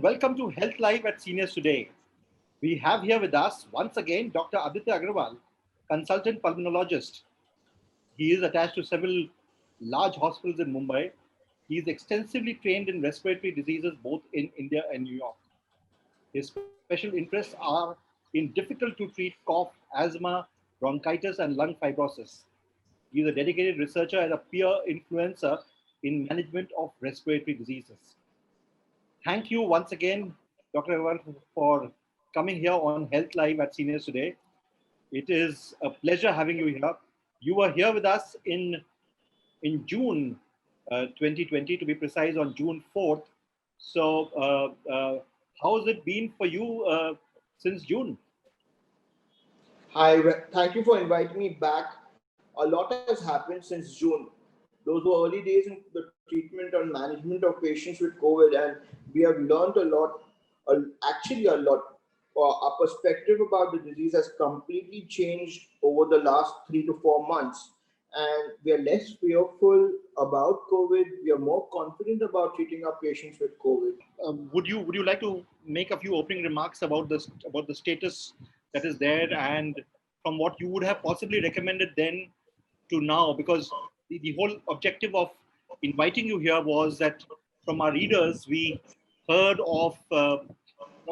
welcome to Health Live at Seniors Today. We have here with us once again Dr. Aditya Agrawal, Consultant Pulmonologist. He is attached to several large hospitals in Mumbai. He is extensively trained in respiratory diseases both in India and New York. His special interests are in difficult to treat cough, asthma, bronchitis, and lung fibrosis. He is a dedicated researcher and a peer influencer in management of respiratory diseases. Thank you once again, Dr. Agrawal, for coming here on Health Live at Seniors Today. It is a pleasure having you here. You were here with us in June 2020, to be precise, on June 4th. So how has it been for you since June? Hi, thank you for inviting me back. A lot has happened since June. Those were early days in the treatment and management of patients with COVID, and we have learned a lot, actually a lot. Our perspective about the disease has completely changed over the last 3 to 4 months, and we are less fearful about COVID. We are more confident about treating our patients with COVID. Would you like to make a few opening remarks about the status that is there, and from what you would have possibly recommended then to now? Because the whole objective of inviting you here was that from our readers we heard of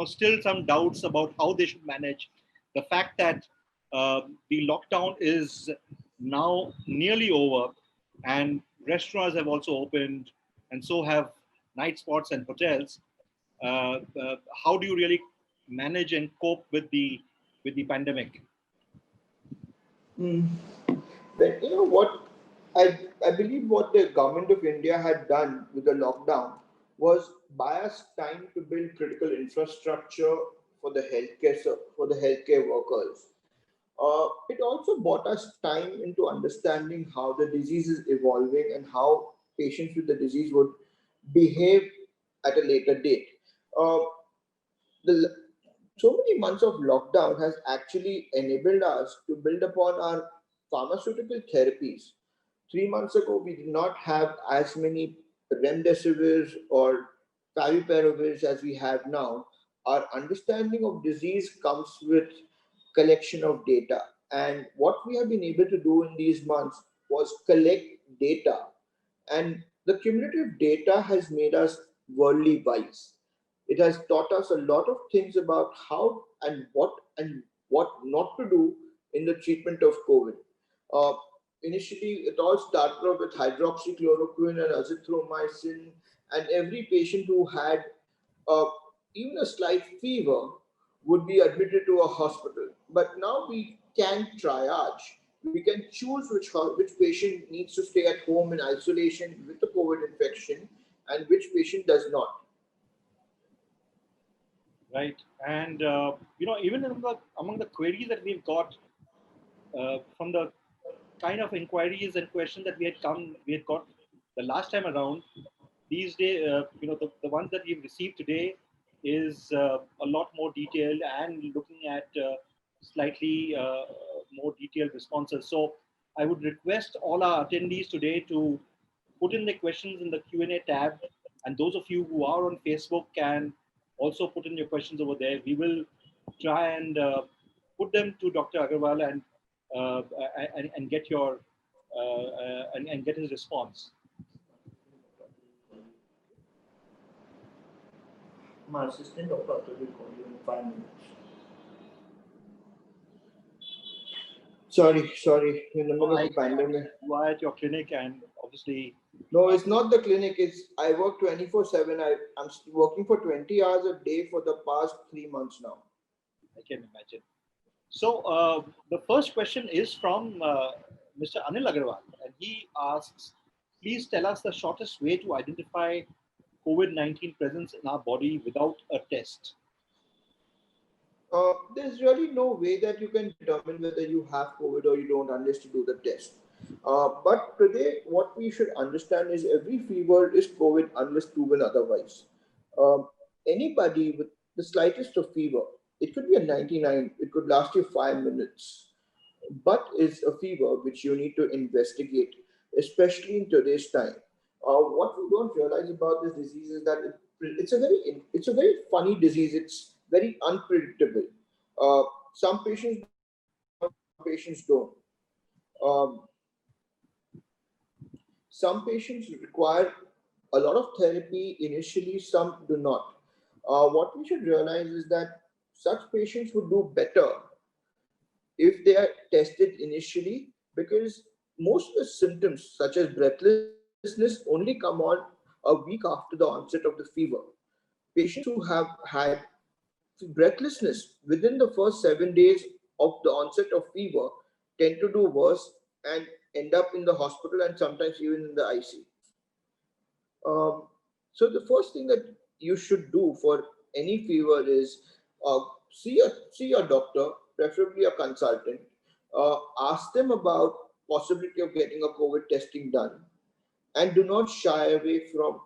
still some doubts about how they should manage the fact that the lockdown is now nearly over, and restaurants have also opened, and so have night spots and hotels. How do you really manage and cope with the pandemic? But you know what? I believe what the government of India had done with the lockdown was buy us time to build critical infrastructure for the healthcare workers. It also bought us time into understanding how the disease is evolving and how patients with the disease would behave at a later date. Uh, the so many months of lockdown has actually enabled us to build upon our pharmaceutical therapies. 3 months ago, we did not have as many remdesivirs or favipiravir as we have now. Our understanding of disease comes with collection of data, and what we have been able to do in these months was collect data, and the cumulative data has made us worldly wise. It has taught us a lot of things about how and what not to do in the treatment of COVID. Uh, Initially, it all started off with hydroxychloroquine and azithromycin, and every patient who had uh, even a slight fever would be admitted to a hospital. But now we can triage. We can choose which patient needs to stay at home in isolation with the COVID infection and which patient does not. Right. And even among the queries that we've got from the kind of inquiries and questions that we had got the last time around, these days, the ones that we've received today is a lot more detailed and looking at slightly more detailed responses. So I would request all our attendees today to put in the questions in the Q&A tab, and those of you who are on Facebook can also put in your questions over there. We will try and put them to Dr. Agrawal uh, and get your and get his response. My assistant doctor will call you in 5 minutes. Sorry. In the middle of the pandemic. You are at your clinic, and obviously. No, it's not the clinic. It's I work 24/7. I'm working for 20 hours a day for the past 3 months now. I can imagine. So the first question is from Mr. Anil Agrawal, and he asks, please tell us the shortest way to identify COVID-19 presence in our body without a test. There's really no way that you can determine whether you have COVID or you don't unless you do the test. But today, what we should understand is every fever is COVID unless proven otherwise. Um, Anybody with the slightest of fever, it could be a 99, it could last you 5 minutes, but is a fever which you need to investigate, especially in today's time. What we don't realize about this disease is that it's a very funny disease. It's very unpredictable. Some patients patients don't. Um, some patients require a lot of therapy initially, some do not. What we should realize is that such patients would do better if they are tested initially, because most of the symptoms, such as breathlessness, only come on a week after the onset of the fever. Patients who have had breathlessness within the first 7 days of the onset of fever tend to do worse and end up in the hospital and sometimes even in the ICU. Um, so the first thing that you should do for any fever is uh, see your doctor, preferably a consultant. Ask them about possibility of getting a COVID testing done, and do not shy away from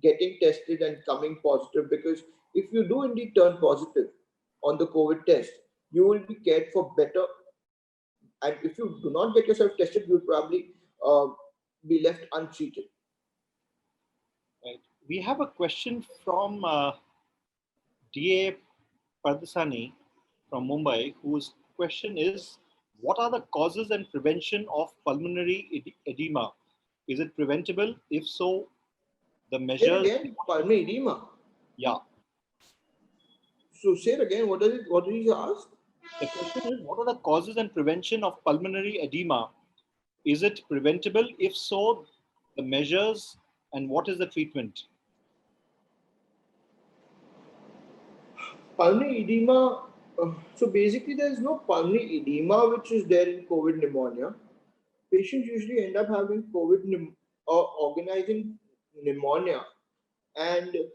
getting tested and coming positive, because if you do indeed turn positive on the COVID test, you will be cared for better. And if you do not get yourself tested, you'll probably uh, be left untreated. Right. We have a question from DA Pardasani from Mumbai, whose question is, what are the causes and prevention of pulmonary edema? Is it preventable? If so, the Say it measures, again, pulmonary edema. yeah. So say it again. What did he ask? The question is, what are the causes and prevention of pulmonary edema? Is it preventable? If so, the measures and what is the treatment? Pulmonary edema. So basically, there is no pulmonary edema which is there in COVID pneumonia. Patients usually end up having or organizing pneumonia, and a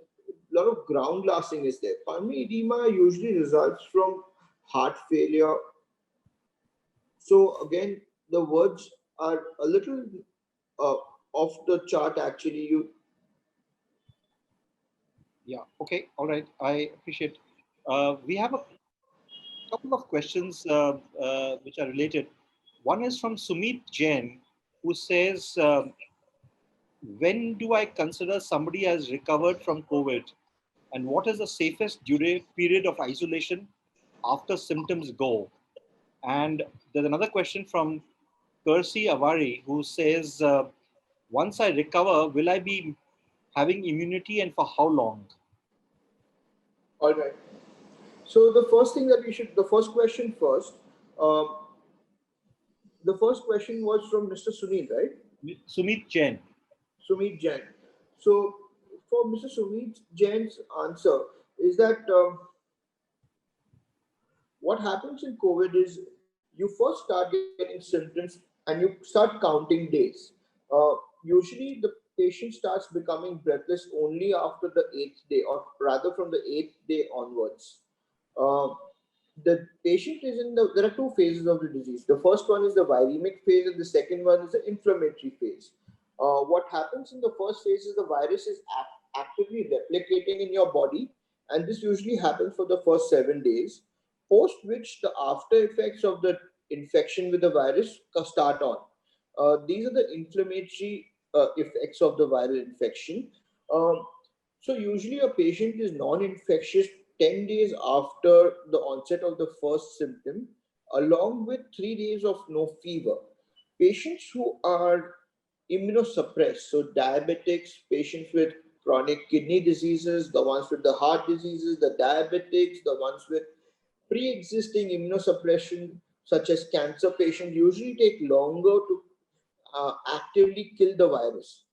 lot of ground glassing is there. Pulmonary edema usually results from heart failure. So again, the words are a little uh, off the chart. Actually, you Yeah, okay, all right, I appreciate. We have a couple of questions which are related. One is from Sumit Jain, who says, when do I consider somebody has recovered from COVID? And what is the safest period of isolation after symptoms go? And there's another question from Kersi Avari, who says, once I recover, will I be having immunity and for how long? all right. So the first thing that we should, the first question first. Um, the first question was from Mr. Sunil, right? Sumit Jain. Sumit Jain. So for Mr. Sumit Jain's answer is that what happens in COVID is you first start getting symptoms and you start counting days. Usually, the patient starts becoming breathless only after the eighth day, or rather from the eighth day onwards. Uh, the patient is in the, there are two phases of the disease. The first one is the viremic phase, and the second one is the inflammatory phase. What happens in the first phase is the virus is actively replicating in your body, and this usually happens for the first 7 days, post which the after effects of the infection with the virus start on. These are the inflammatory effects of the viral infection. Um, so usually a patient is non-infectious 10 days after the onset of the first symptom, along with 3 days of no fever. Patients who are immunosuppressed, so diabetics, patients with chronic kidney diseases, the ones with the heart diseases, the diabetics, the ones with pre-existing immunosuppression, such as cancer patients, usually take longer to actively kill the virus.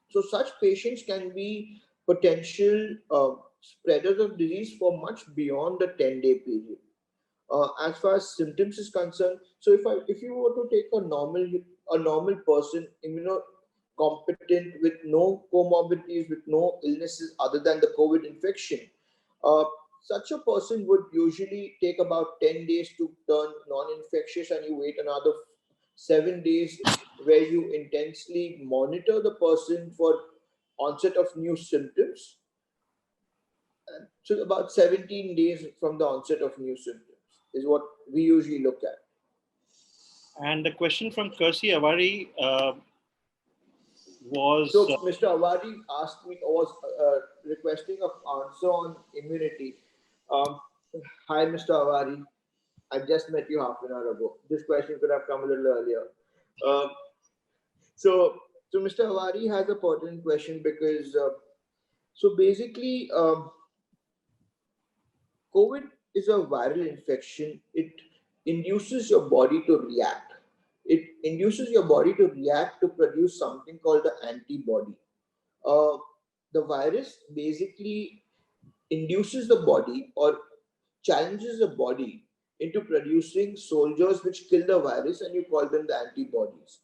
So such patients can be potential spreaders of disease for much beyond the 10-day period. As far as symptoms is concerned, so if you were to take a normal person, immunocompetent, with no comorbidities, with no illnesses other than the COVID infection, uh, such a person would usually take about 10 days to turn non-infectious, and you wait another 7 days where you intensely monitor the person for onset of new symptoms. So about 17 days from the onset of new symptoms is what we usually look at. And the question from Kersi Avari, was So Mr. Awadi asked me, was requesting an answer on immunity. Um, Hi, Mr. Awadi. I just met you half an hour ago. This question could have come a little earlier. Um, so, so Mr. Awadi has a pertinent question because so basically, COVID is a viral infection. It induces your body to react. It induces your body to react to produce something called the antibody. Uh, the virus basically induces the body or challenges the body into producing soldiers which kill the virus, and you call them the antibodies.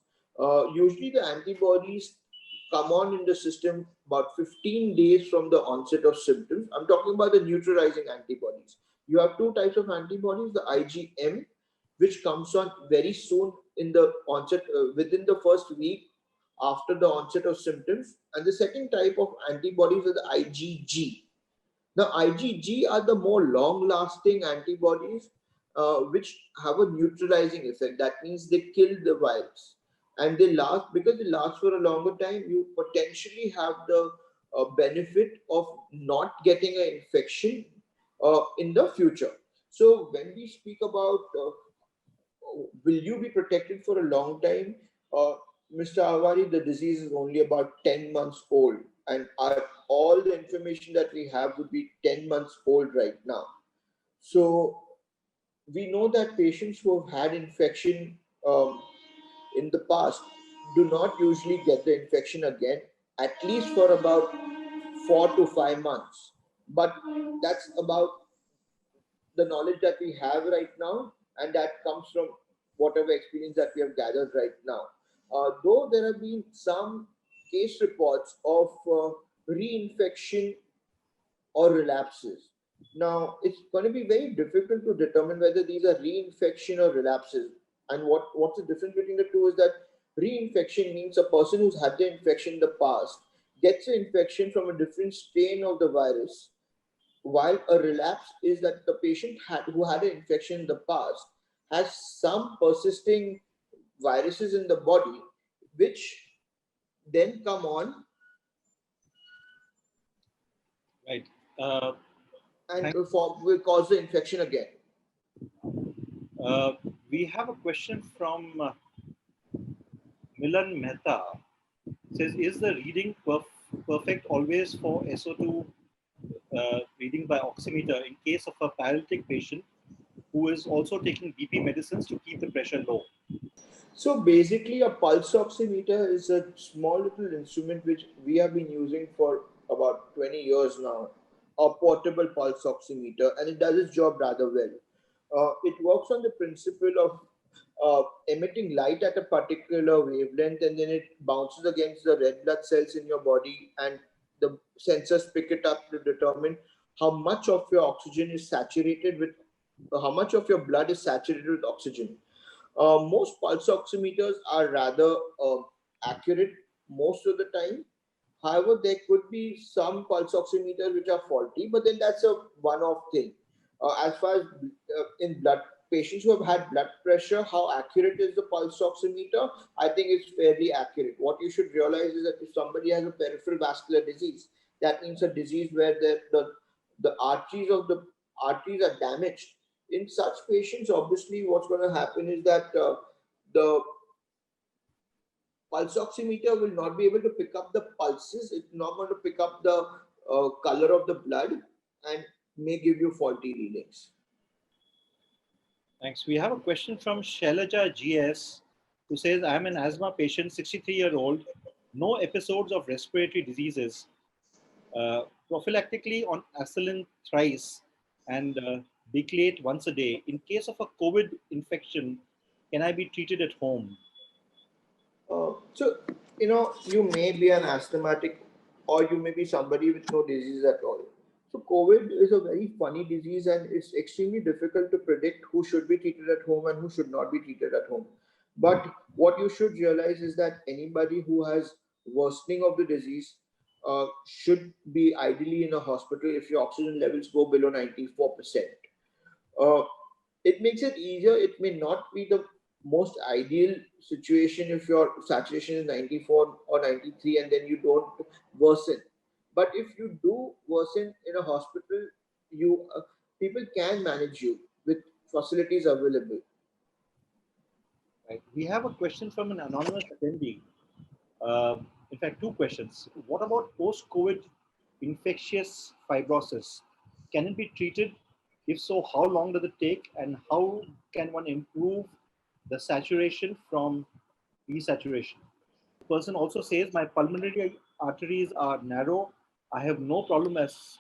Usually, the antibodies come on in the system about 15 days from the onset of symptoms. I'm talking about the neutralizing antibodies. You have two types of antibodies: the IgM, which comes on very soon in the onset, within the first week after the onset of symptoms, and the second type of antibodies are the IgG. The IgG are the more long lasting antibodies which have a neutralizing effect. That means they kill the virus, and they last because they last for a longer time. You potentially have the benefit of not getting an infection in the future. So, when we speak about will you be protected for a long time? Mr. Awari, the disease is only about 10 months old, and all the information that we have would be 10 months old right now. So, we know that patients who have had infection in the past do not usually get the infection again, at least for about 4 to 5 months. But that's about the knowledge that we have right now, and that comes from whatever experience that we have gathered right now. Though there have been some case reports of reinfection or relapses. Now, it's going to be very difficult to determine whether these are reinfection or relapses. And what's the difference between the two is that reinfection means a person who's had the infection in the past gets an infection from a different strain of the virus, while a relapse is that the patient who had an infection in the past has some persisting viruses in the body which then come on right. Uh, and thank, will cause the infection again. uh, we have a question from Milan Mehta. Says, is the reading perfect always for SO2 reading by oximeter in case of a paralytic patient who is also taking BP medicines to keep the pressure low? So basically, a pulse oximeter is a small little instrument which we have been using for about 20 years now, a portable pulse oximeter, and it does its job rather well. It works on the principle of emitting light at a particular wavelength, and then it bounces against the red blood cells in your body, and the sensors pick it up to determine how much of your oxygen is saturated with, how much of your blood is saturated with oxygen. Most pulse oximeters are rather accurate most of the time. However, there could be some pulse oximeters which are faulty, but then that's a one-off thing. As far as in blood patients who have had blood pressure, how accurate is the pulse oximeter? I think it's fairly accurate. What you should realize is that if somebody has a peripheral vascular disease, that means a disease where the arteries of the arteries are damaged. In such patients, obviously, what's going to happen is that the pulse oximeter will not be able to pick up the pulses. It's not going to pick up the color of the blood and may give you faulty readings. Thanks. We have a question from Shailaja GS who says, I am an asthma patient, 63-year-old, no episodes of respiratory diseases, prophylactically on Acylin thrice and Biclate once a day. In case of a COVID infection, can I be treated at home? So, you may be an asthmatic or you may be somebody with no disease at all. So, COVID is a very funny disease and it's extremely difficult to predict who should be treated at home and who should not be treated at home. But what you should realize is that anybody who has worsening of the disease should be ideally in a hospital if your oxygen levels go below 94%. Uh, it makes it easier. It may not be the most ideal situation if your saturation is 94 or 93 and then you don't worsen. But if you do worsen in a hospital, you people can manage you with facilities available. Right. We have a question from an anonymous attendee. In fact, two questions. What about post-COVID infectious fibrosis? Can it be treated? If so, how long does it take? And how can one improve the saturation from desaturation? The person also says, my pulmonary arteries are narrow. I have no problem as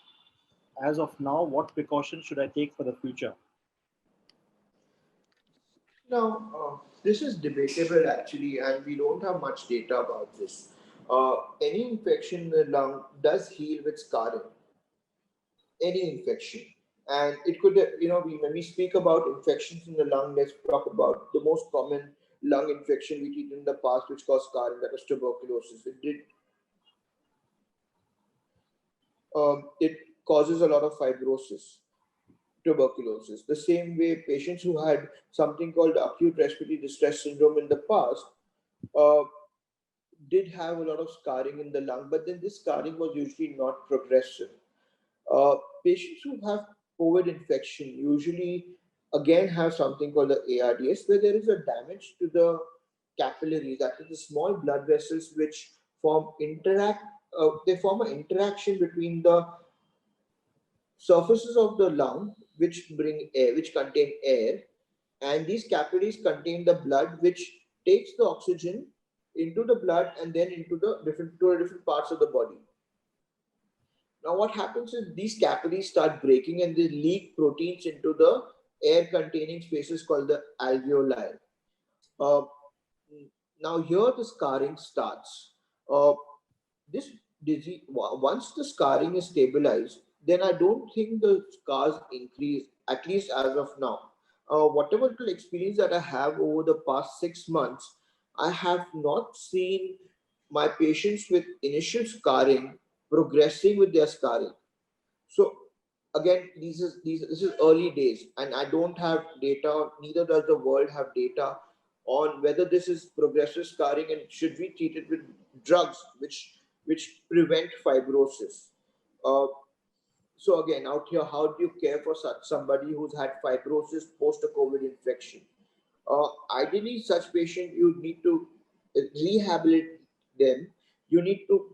of now. What precautions should I take for the future? Now, this is debatable actually, and we don't have much data about this. Any infection in the lung does heal with scarring, any infection. And it could, when we speak about infections in the lung, let's talk about the most common lung infection we treated in the past, which caused scarring, that was tuberculosis. It causes a lot of fibrosis, tuberculosis. The same way patients who had something called acute respiratory distress syndrome in the past uh, did have a lot of scarring in the lung, but then this scarring was usually not progressive. Uh, Patients who have COVID infection usually again have something called the ARDS, where there is a damage to the capillaries, that is the small blood vessels which they form an interaction between the surfaces of the lung, which contain air, and these capillaries contain the blood, which takes the oxygen into the blood and then into the different parts of the body. Now, what happens is these capillaries start breaking and they leak proteins into the air containing spaces called the alveoli. Uh, Now, here the scarring starts. This disease, once the scarring is stabilized, then I don't think the scars increase, at least as of now. Whatever little experience that I have over the past 6 months, I have not seen my patients with initial scarring progressing with their scarring. So again, this is early days, and I don't have data. Neither does the world have data on whether this is progressive scarring and should be treated with drugs which prevent fibrosis. Uh, so again, out here, how do you care for somebody who's had fibrosis post a COVID infection? Ideally, such patient you need to rehabilitate them. You need to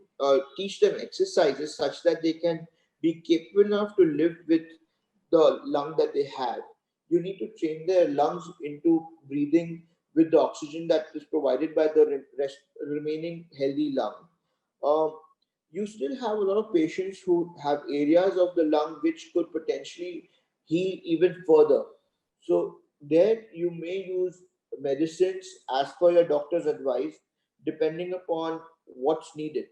teach them exercises such that they can be capable enough to live with the lung that they have. You need to train their lungs into breathing with the oxygen that is provided by the remaining healthy lung. Um, you still have a lot of patients who have areas of the lung which could potentially heal even further. So there you may use medicines as per your doctor's advice, depending upon what's needed.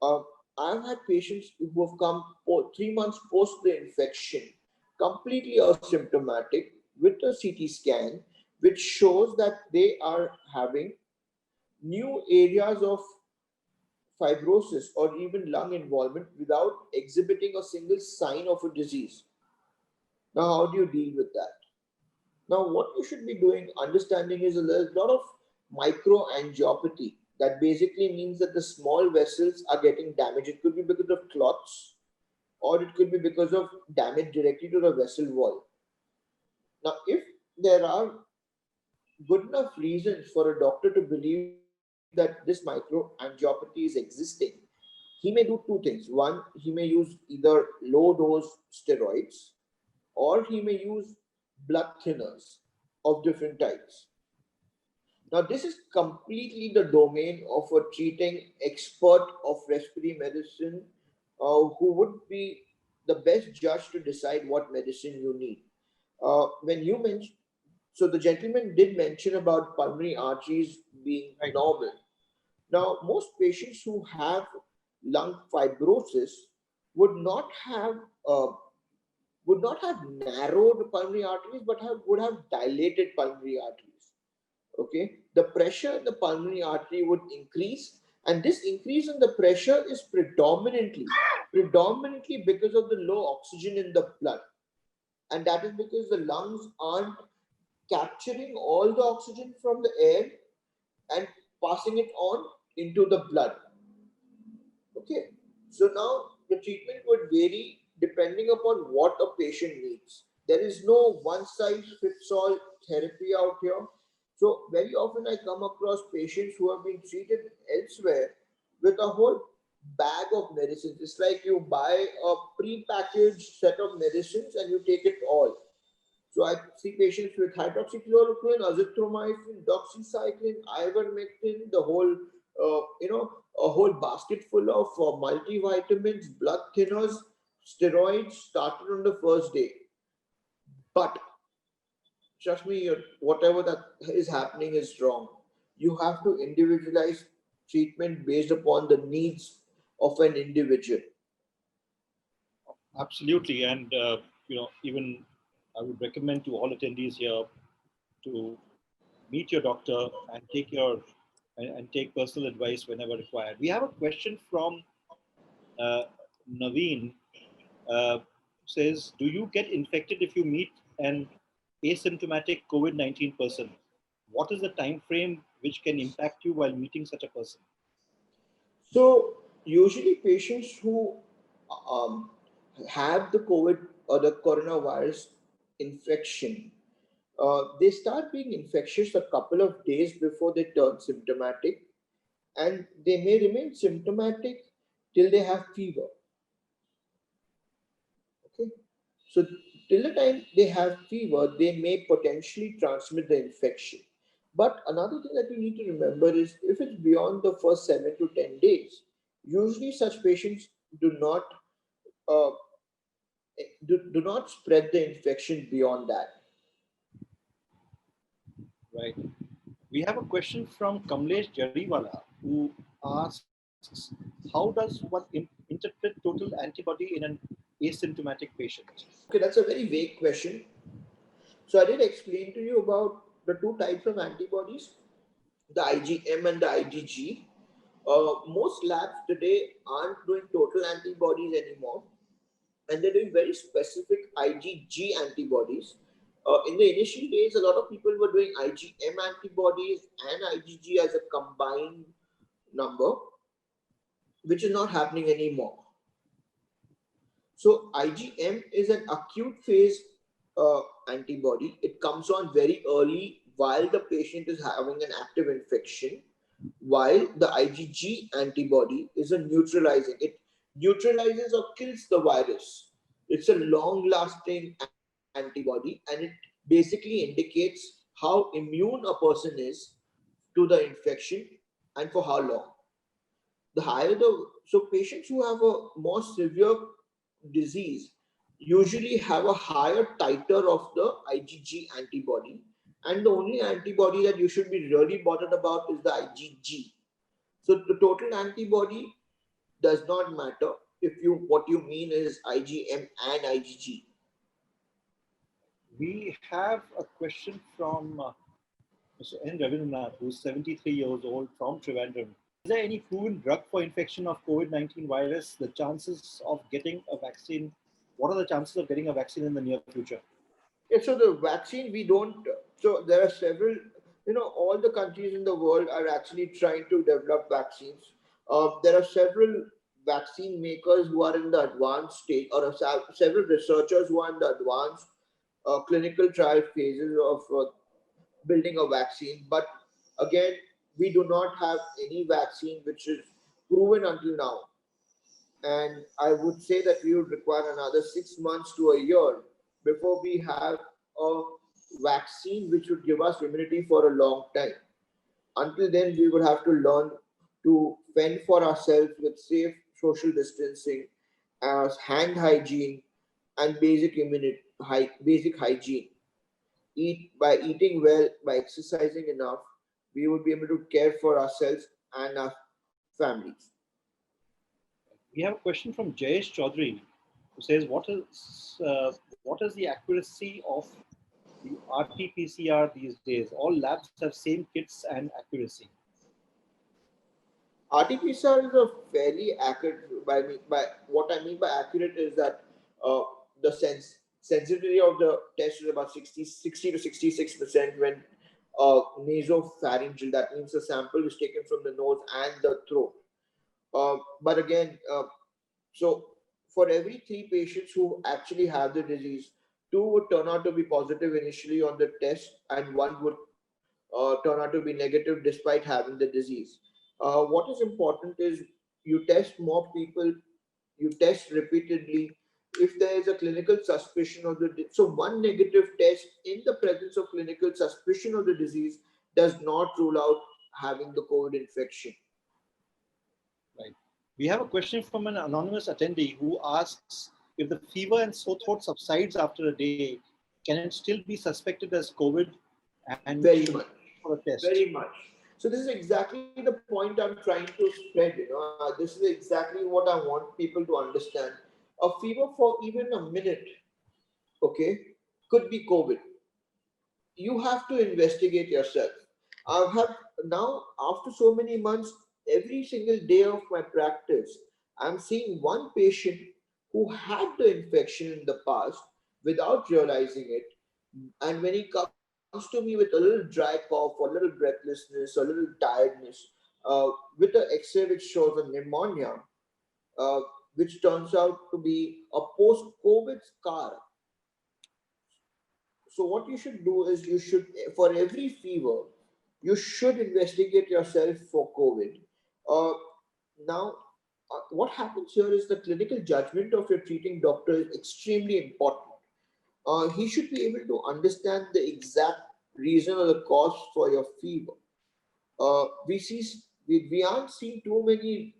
Uh, I've had patients who have come 3 months post the infection, completely asymptomatic, with a CT scan, which shows that they are having new areas of fibrosis or even lung involvement without exhibiting a single sign of a disease. Now, how do you deal with that? Now, what you should be doing, understanding is there's a lot of microangiopathy. That basically means that the small vessels are getting damaged. It could be because of clots, or it could be because of damage directly to the vessel wall. Now, if there are good enough reasons for a doctor to believe that this microangiopathy is existing, he may do two things. One, he may use either low dose steroids, or he may use blood thinners of different types. Now, this is completely the domain of a treating expert of respiratory medicine who would be the best judge to decide what medicine you need. When you mentioned, so the gentleman did mention about pulmonary arteries being Right. normal. Now, most patients who have lung fibrosis would not have uh, would not have narrowed pulmonary arteries, but would have dilated pulmonary arteries. Okay, the pressure in the pulmonary artery would increase, and this increase in the pressure is predominantly because of the low oxygen in the blood, and that is because the lungs aren't capturing all the oxygen from the air and passing it on into the blood. Okay, so now the treatment would vary depending upon what a patient needs. There is no one size fits all therapy out here. So, very often I come across patients who have been treated elsewhere with a whole bag of medicines. It's like you buy a pre-packaged set of medicines and you take it all. So I see patients with hydroxychloroquine, azithromycin, doxycycline, ivermectin, the whole, a whole basket full of multivitamins, blood thinners, steroids started on the first day. But trust me, whatever that is happening is wrong. You have to individualize treatment based upon the needs of an individual. Absolutely, and even I would recommend to all attendees here to meet your doctor and and take personal advice whenever required. We have a question from uh, Naveen. Uh, Says, do you get infected if you meet an asymptomatic COVID-19 person? What is the time frame which can impact you while meeting such a person? So usually patients who um, have the COVID or the coronavirus infection, they start being infectious a couple of days before they turn symptomatic, and they may remain symptomatic till they have fever. Okay, so till the time they have fever, they may potentially transmit the infection. But another thing that you need to remember is if it's beyond the first 7 to 10 days, usually such patients do not uh, do not spread the infection beyond that. Right. We have a question from Kamlesh Jariwala who asks, how does one interpret total antibody in an asymptomatic patient? Okay, that's a very vague question. So I did explain to you about the two types of antibodies, the IgM and the IgG. Most labs today aren't doing total antibodies anymore, and they're doing very specific IgG antibodies. In the initial days, a lot of people were doing IgM antibodies and IgG as a combined number, which is not happening anymore. So IgM is an acute phase antibody. It comes on very early while the patient is having an active infection, while the IgG antibody is a neutralizing. It neutralizes or kills the virus. It's a long-lasting antibody, and it basically indicates how immune a person is to the infection and for how long. The higher the so patients who have a more severe disease usually have a higher titer of the IgG antibody, and the only antibody that you should be really bothered about is the IgG. So the total antibody does not matter if you what you mean is IgM and IgG. We have a question from Mr. N. Ravindranath, who's 73 years old from Trivandrum. Is there any proven drug for infection of COVID-19 virus? The chances of getting a vaccine, what are the chances of getting a vaccine in the near future? Yeah, so the vaccine we don't. So there are several. All the countries in the world are actually trying to develop vaccines. There are several vaccine makers who are in the advanced stage, or several researchers who are in the advanced clinical trial phases of building a vaccine. But again, we do not have any vaccine which is proven until now. And I would say that we would require another 6 months to a year before we have a vaccine which would give us immunity for a long time. Until then, we would have to learn to fend for ourselves with safe social distancing, as hand hygiene, and basic hygiene. By eating well, by exercising enough, we would be able to care for ourselves and our families. We have a question from Jayesh Chaudhary, who says, what is the accuracy of the RT-PCR these days? All labs have same kits and accuracy. RT-PCR is a fairly accurate. By what I mean by accurate is that the sensitivity of the test is about 60 to 66% when nasopharyngeal, that means the sample is taken from the nose and the throat. But again, so for every three patients who actually have the disease, two would turn out to be positive initially on the test, and one would turn out to be negative despite having the disease. What is important is you test more people, you test repeatedly. If there is a clinical suspicion of so one negative test in the presence of clinical suspicion of the disease does not rule out having the COVID infection. Right. We have a question from an anonymous attendee who asks if the fever and sore throat subsides after a day, can it still be suspected as COVID and Very should much, for a test? very much. So this is exactly the point I'm trying to spread. This is exactly what I want people to understand. A fever for even a minute, okay, could be COVID. You have to investigate yourself. I have now, after so many months, every single day of my practice, I'm seeing one patient who had the infection in the past without realizing it. And when he comes to me with a little dry cough or a little breathlessness or a little tiredness, with the X-ray which shows a pneumonia, uh, which turns out to be a post-COVID scar. So what you should do is you should, for every fever, you should investigate yourself for COVID. Uh, now, what happens here is the clinical judgment of your treating doctor is extremely important. He should be able to understand the exact reason or the cause for your fever. We aren't seeing too many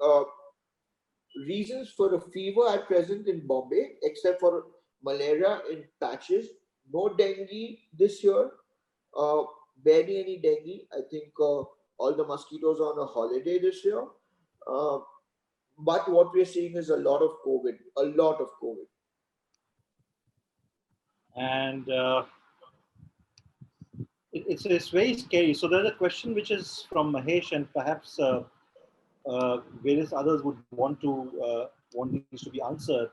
reasons for a fever at present in Bombay, except for malaria in patches. No dengue this year. Uh, Barely any dengue. I think all the mosquitoes are on a holiday this year. Uh, but what we're seeing is a lot of COVID. A lot of COVID. And it's very scary. So there's a question which is from Mahesh, and perhaps various others would want these to be answered.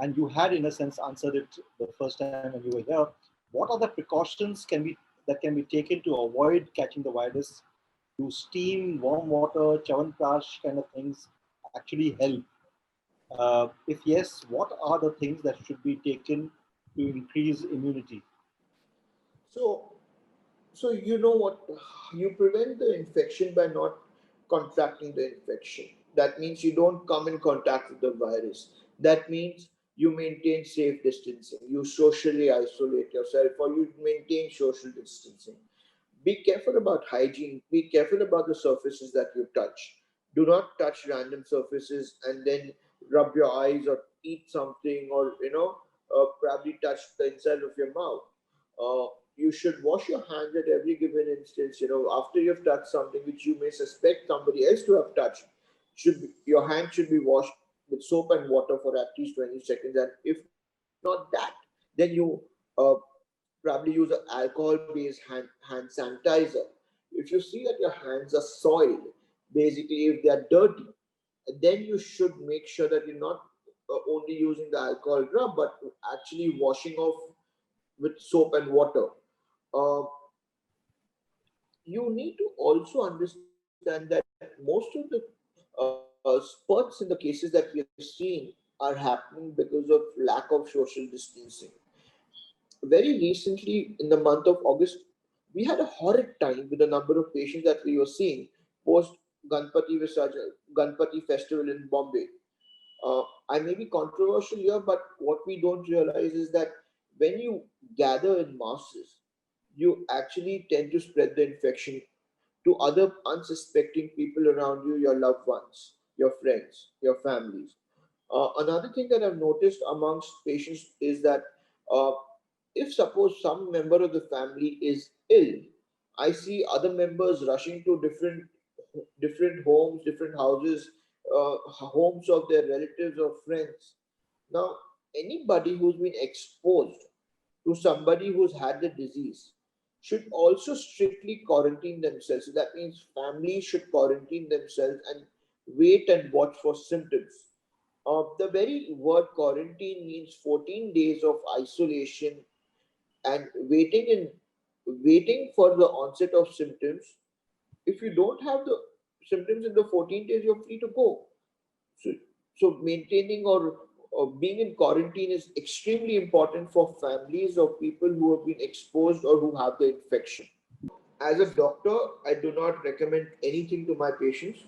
And you had, in a sense, answered it the first time when you were here. What are the precautions that can be taken to avoid catching the virus? Do steam, warm water, Chyawanprash kind of things actually help? If yes, what are the things that should be taken to increase immunity? So, so you know what? You prevent the infection by not contracting the infection. That means you don't come in contact with the virus. That means you maintain safe distancing. You socially isolate yourself, or you maintain social distancing. Be careful about hygiene. Be careful about the surfaces that you touch. Do not touch random surfaces and then rub your eyes or eat something, or probably touch the inside of your mouth. You should wash your hands at every given instance. After you've touched something which you may suspect somebody else to have touched, your hand should be washed with soap and water for at least 20 seconds. And if not that, then you uh, probably use an alcohol-based hand sanitizer. If you see that your hands are soiled, basically if they are dirty, then you should make sure that you're not only using the alcohol rub, but actually washing off with soap and water. Uh, you need to also understand that most of the spurts in the cases that we are seeing are happening because of lack of social distancing. Very recently, in the month of August, we had a horrid time with the number of patients that we were seeing post Ganpati festival in Bombay. I may be controversial here, but what we don't realize is that when you gather in masses, you actually tend to spread the infection to other unsuspecting people around you, your loved ones, your friends, your families. Another thing that I've noticed amongst patients is that uh, if suppose some member of the family is ill, I see other members rushing to different homes, different houses, homes of their relatives or friends. Now, anybody who's been exposed to somebody who's had the disease should also strictly quarantine themselves. So that means families should quarantine themselves and wait and watch for symptoms. The very word quarantine means 14 days of isolation and waiting for the onset of symptoms. If you don't have the symptoms in the 14 days, you're free to go. So, so maintaining or being in quarantine is extremely important for families of people who have been exposed or who have the infection. As a doctor, I do not recommend anything to my patients.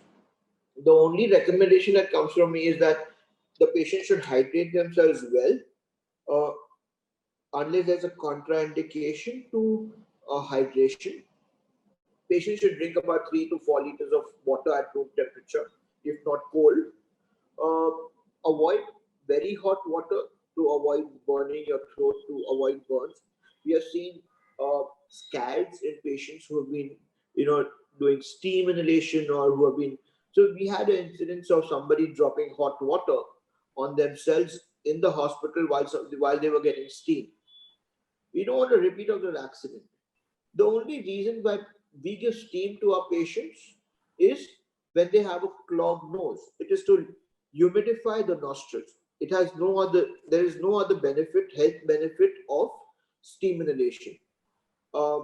The only recommendation that comes from me is that the patient should hydrate themselves well, uh, unless there's a contraindication to hydration. Patients should drink about 3 to 4 liters of water at room temperature, if not cold. Uh, Avoid very hot water to avoid burning your throat, to avoid burns. We have seen scads in patients who have been, you know, doing steam inhalation or who have been. So we had an incidence of somebody dropping hot water on themselves in the hospital while they were getting steam. We don't want a repeat of that accident. The only reason why we give steam to our patients is when they have a clogged nose. It is to humidify the nostrils. It has no other, there is no other benefit, health benefit of steam inhalation. Uh,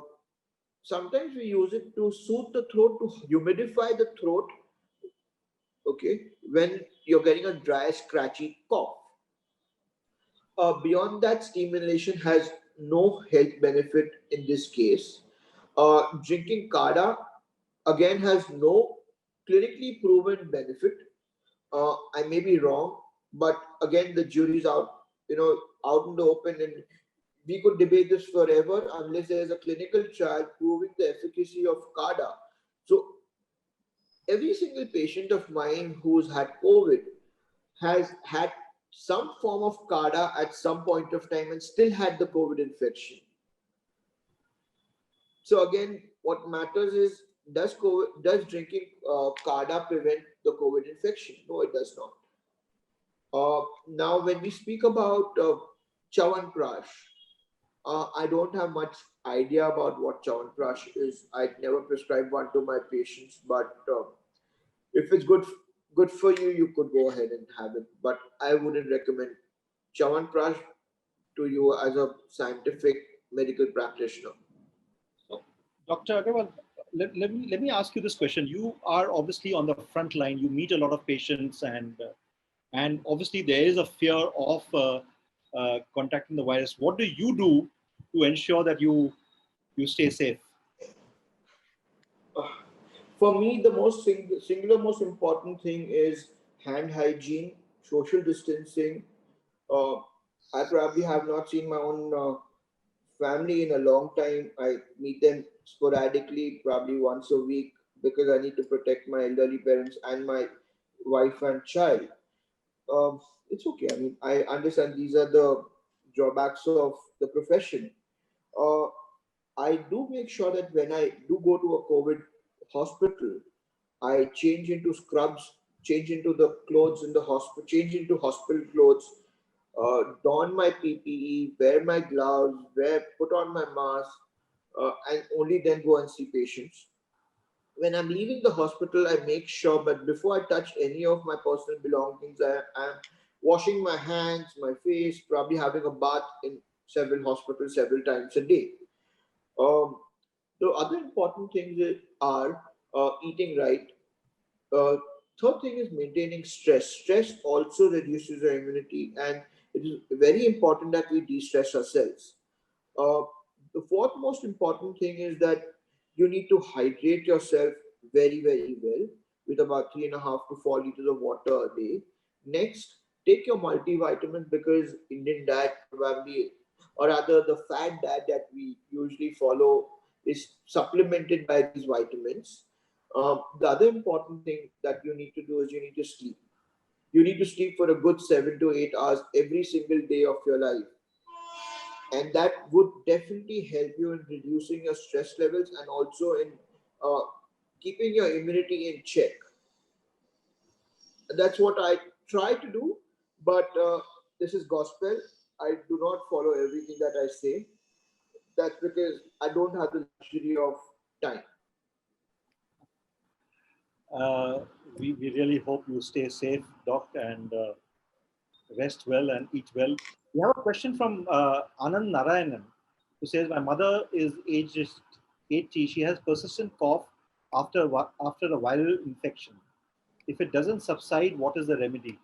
Sometimes we use it to soothe the throat, to humidify the throat, okay, when you're getting a dry, scratchy cough. Beyond that, steam inhalation has no health benefit in this case. Drinking kada again has no clinically proven benefit. I may be wrong, but again, the jury's out, out in the open, and we could debate this forever unless there is a clinical trial proving the efficacy of kada. So every single patient of mine who's had COVID has had some form of kada at some point of time and still had the COVID infection. So again, what matters is, does drinking kada prevent the COVID infection? No, it does not. Now, when we speak about Chyawanprash, I don't have much idea about what Chyawanprash is. I'd never prescribe one to my patients, but if it's good for you, you could go ahead and have it. But I wouldn't recommend Chyawanprash to you as a scientific medical practitioner. So, Dr. Agarwal, let me ask you this question. You are obviously on the front line. You meet a lot of patients, and obviously there is a fear of contacting the virus. What do you do to ensure that you stay safe? For me, the singular most important thing is hand hygiene, social distancing. Uh, I probably have not seen my own family in a long time. I meet them sporadically, probably once a week, because I need to protect my elderly parents and my wife and child. It's okay. I mean, I understand these are the drawbacks of the profession. Uh, I do make sure that when I do go to a COVID hospital, I change into scrubs, change into the clothes in the hospital, change into hospital clothes, don my PPE, wear my gloves, put on my mask, and only then go and see patients. When I'm leaving the hospital, I make sure that before I touch any of my personal belongings, I'm washing my hands, my face, probably having a bath in several hospitals several times a day. Um, the other important things are eating right. Uh, Third thing is maintaining stress. Stress also reduces our immunity, and it is very important that we de-stress ourselves. Uh, the fourth most important thing is that you need to hydrate yourself very, very well with about 3.5 to 4 liters of water a day. Next, take your multivitamin, because Indian diet probably, or rather the fat diet that we usually follow, is supplemented by these vitamins. The other important thing that you need to do is you need to sleep. You need to sleep for a good 7 to 8 hours every single day of your life, and that would definitely help you in reducing your stress levels and also in uh, keeping your immunity in check. And that's what I try to do, but this is gospel. I do not follow everything that I say. That's because I don't have the luxury of time. Uh, we really hope you stay safe, Doc, and rest well and eat well. We have a question from Anand Narayanan, who says, my mother is aged 80. She has persistent cough after a viral infection. If it doesn't subside, what is the remedy?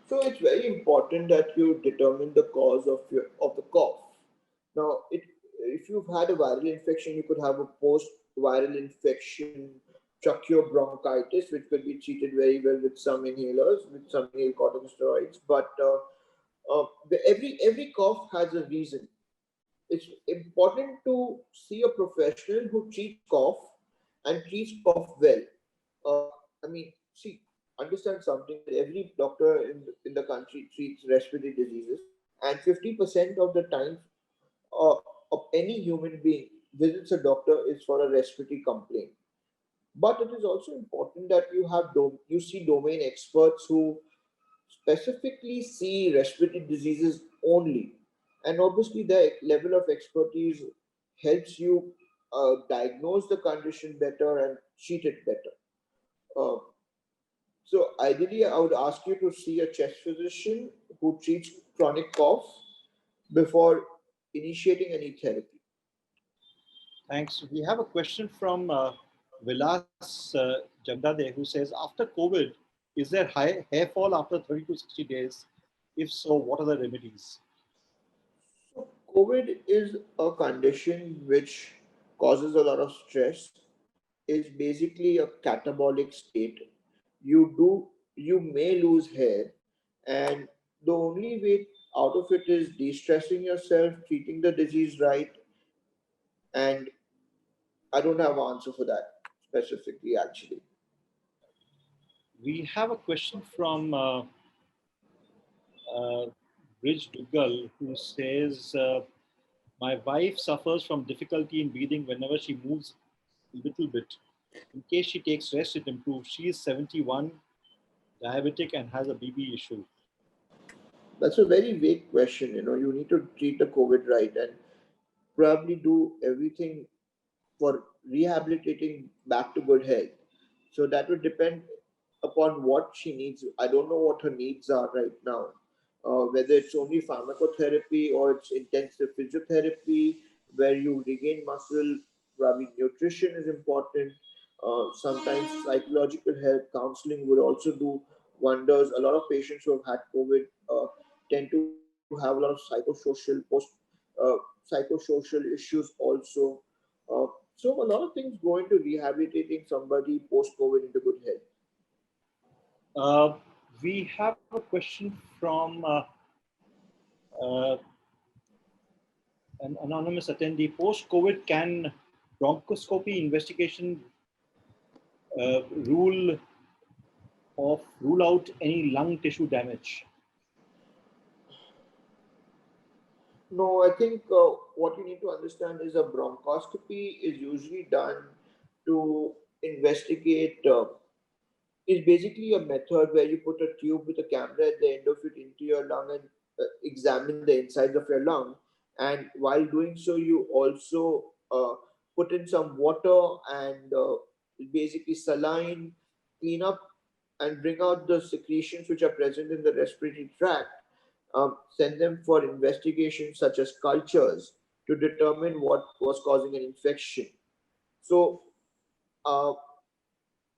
So it's very important that you determine the cause of the cough. Now, if you've had a viral infection, you could have a post-viral infection, tracheobronchitis, which could be treated very well with some inhalers, with some inhaled corticosteroids. But every cough has a reason. It's important to see a professional who treats cough and treats cough well. Uh, I mean, see, understand something that every doctor in the country treats respiratory diseases, and 50% of the time uh, of any human being visits a doctor is for a respiratory complaint. But it is also important that you see domain experts who specifically see respiratory diseases only. And obviously, the level of expertise helps you diagnose the condition better and treat it better. Uh, so, ideally, I would ask you to see a chest physician who treats chronic cough before initiating any therapy. Thanks. We have a question from Vilas Jagdade, who says, after COVID, is there hair fall after 30 to 60 days? If so, what are the remedies? So, COVID is a condition which causes a lot of stress. Is basically a catabolic state. You may lose hair, and the only way out of it is de-stressing yourself, treating the disease right, and I don't have an answer for that specifically actually. We have a question from uh, Bridge Dugal, who says, my wife suffers from difficulty in breathing whenever she moves a little bit. In case she takes rest, it improves. She is 71, diabetic, and has a BB issue. That's a very vague question. You need to treat the COVID right and probably do everything for rehabilitating back to good health. So that would depend upon what she needs. I don't know what her needs are right now, whether it's only pharmacotherapy or it's intensive physiotherapy where you regain muscle. Probably nutrition is important. Sometimes psychological help, counseling would also do wonders. A lot of patients who have had COVID tend to have a lot of uh, psychosocial issues also. So a lot of things go into rehabilitating somebody post COVID into good health. Uh, we have a question from uh, an anonymous attendee. Post COVID, can bronchoscopy investigation rule rule out any lung tissue damage? No, I think what you need to understand is a bronchoscopy is usually done to investigate. Is basically a method where you put a tube with a camera at the end of it into your lung and examine the insides of your lung. And while doing so, you also put in some water and basically saline, clean up and bring out the secretions which are present in the respiratory tract, send them for investigations such as cultures to determine what was causing an infection. So, uh,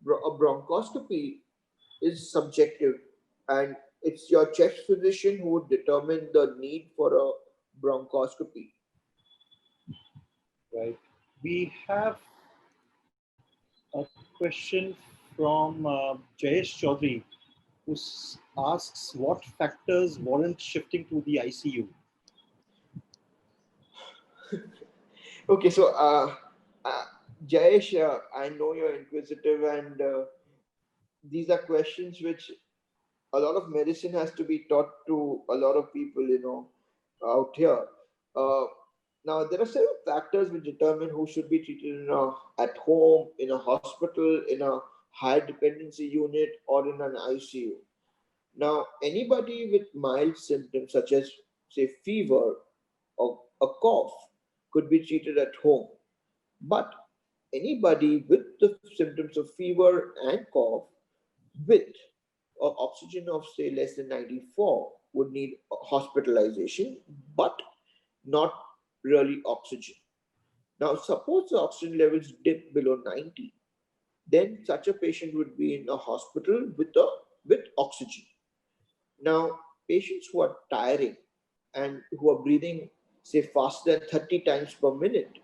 a bronchoscopy is subjective, and it's your chest physician who would determine the need for a bronchoscopy. Right. We have a question from Jayesh Chaudhary, who asks, what factors warrant shifting to the ICU? Okay, so uh, Jayesh, I know you're inquisitive, and these are questions which a lot of medicine has to be taught to a lot of people, out here. Uh, Now, there are several factors which determine who should be treated at home, in a hospital, in a high dependency unit, or in an ICU. Now, anybody with mild symptoms such as, say, fever or a cough could be treated at home. But anybody with the symptoms of fever and cough with oxygen of say less than 94 would need hospitalization, but not really oxygen. Now, suppose the oxygen levels dip below 90, then such a patient would be in a hospital with oxygen. Now, patients who are tiring and who are breathing, say, faster than 30 times per minute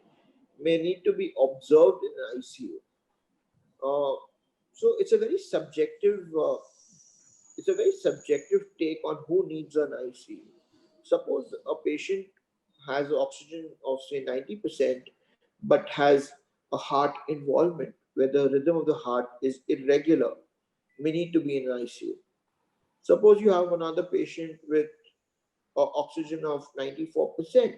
may need to be observed in an ICU. Uh, so it's a very subjective take on who needs an ICU. Suppose a patient has oxygen of say 90%, but has a heart involvement where the rhythm of the heart is irregular, may need to be in an ICU. Suppose you have another patient with oxygen of 94%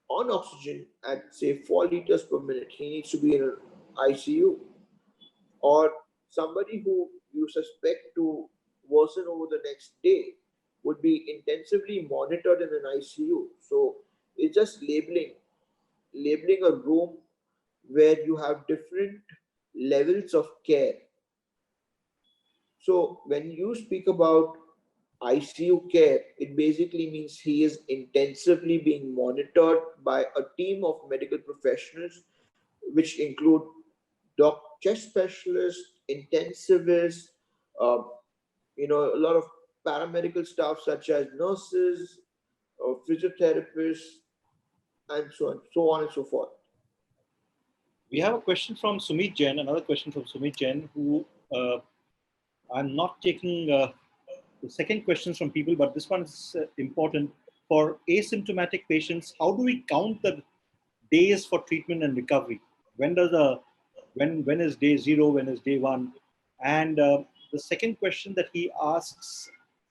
on oxygen at say 4 liters per minute, he needs to be in an ICU. Or somebody who you suspect to worsen over the next day would be intensively monitored in an ICU. So it's just labeling a room where you have different levels of care. So when you speak about ICU care, it basically means he is intensively being monitored by a team of medical professionals, which include chest specialists, intensivists, uh, a lot of paramedical staff such as nurses, physiotherapists, and so on and so forth. We have a question from Sumit Jain, another question from Sumit Jain, who I'm not taking the second questions from people, but this one is important. For asymptomatic patients, how do we count the days for treatment and recovery? When does the when is day zero? When is day one? And the second question that he asks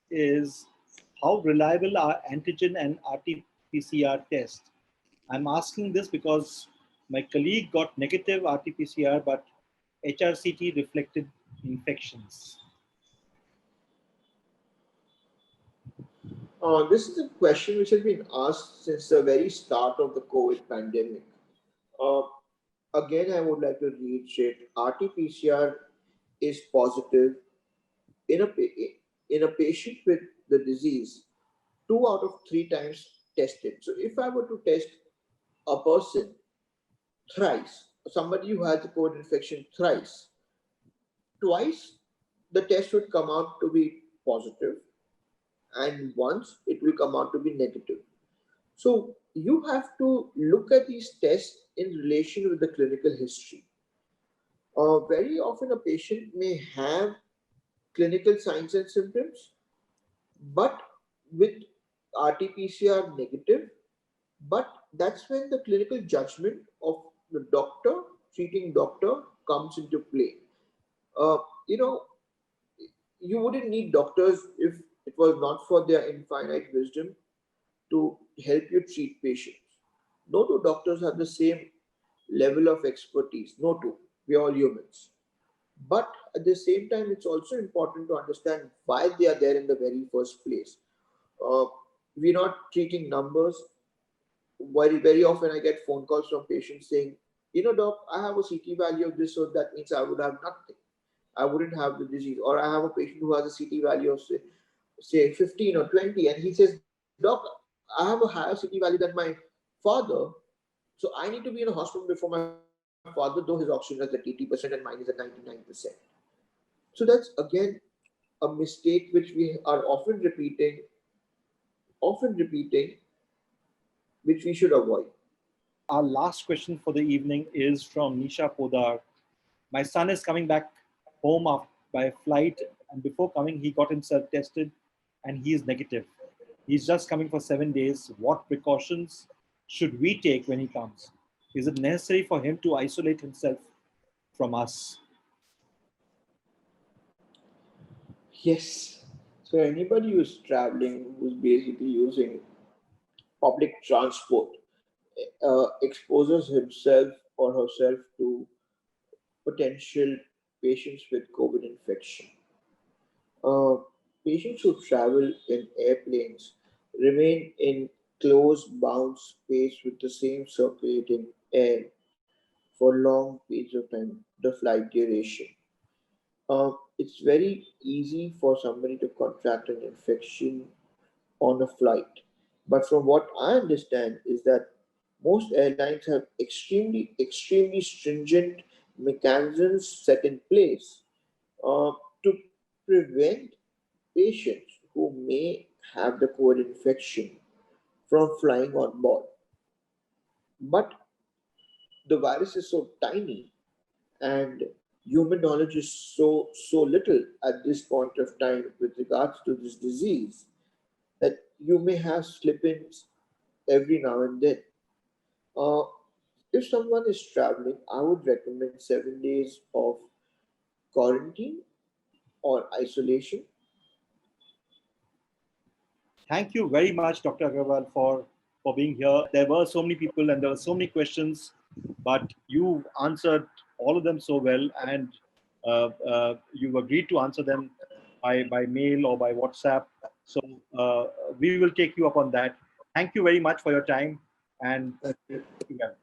is, how reliable are antigen and RT-PCR tests? I'm asking this because my colleague got negative RT-PCR, but HRCT reflected infections. This is a question which has been asked since the very start of the COVID pandemic. Uh, Again, I would like to reiterate RT-PCR is positive in in a patient with the disease 2 out of 3 times tested. So if I were to test a person thrice, somebody who has a COVID infection thrice, twice the test would come out to be positive, and once it will come out to be negative. So you have to look at these tests in relation with the clinical history. Very often, a patient may have clinical signs and symptoms, but with RT-PCR negative, but that's when the clinical judgment of the treating doctor, comes into play. Uh, you know, you wouldn't need doctors if it was not for their infinite wisdom to help you treat patients. No two doctors have the same level of expertise. No two. We are all humans. But at the same time, it's also important to understand why they are there in the very first place. Uh, we're not treating numbers. Very often, I get phone calls from patients saying, doc, I have a CT value of this, so that means I would have nothing. I wouldn't have the disease. Or I have a patient who has a CT value of, say 15 or 20, and he says, doc, I have a higher CT value than my father, so I need to be in a hospital before my father, though his oxygen is at 80% and mine is at 99%. So that's again a mistake which we are often repeating, which we should avoid. Our last question for the evening is from Nisha Podar. My son is coming back home by flight, and before coming, he got himself tested and he is negative. He's just coming for 7 days. What precautions should we take when he comes? Is it necessary for him to isolate himself from us? Yes. So anybody who's traveling, who's basically using public transport, exposes himself or herself to potential patients with COVID infection. Uh, Patients who travel in airplanes remain in close bound space with the same circulating air for long periods of time, the flight duration. it's very easy for somebody to contract an infection on a flight. But from what I understand is that most airlines have extremely stringent mechanisms set in place to prevent patients who may have the COVID infection from flying on board. But the virus is so tiny and human knowledge is so little at this point of time with regards to this disease that you may have slip-ins every now and then. Uh, if someone is traveling, I would recommend 7 days of quarantine or isolation. Thank you very much, Dr. Agrawal, for being here. There were so many people and there were so many questions, but you answered all of them so well, and you agreed to answer them by mail or by WhatsApp. So we will take you up on that. Thank you very much for your time, and Thank you. well.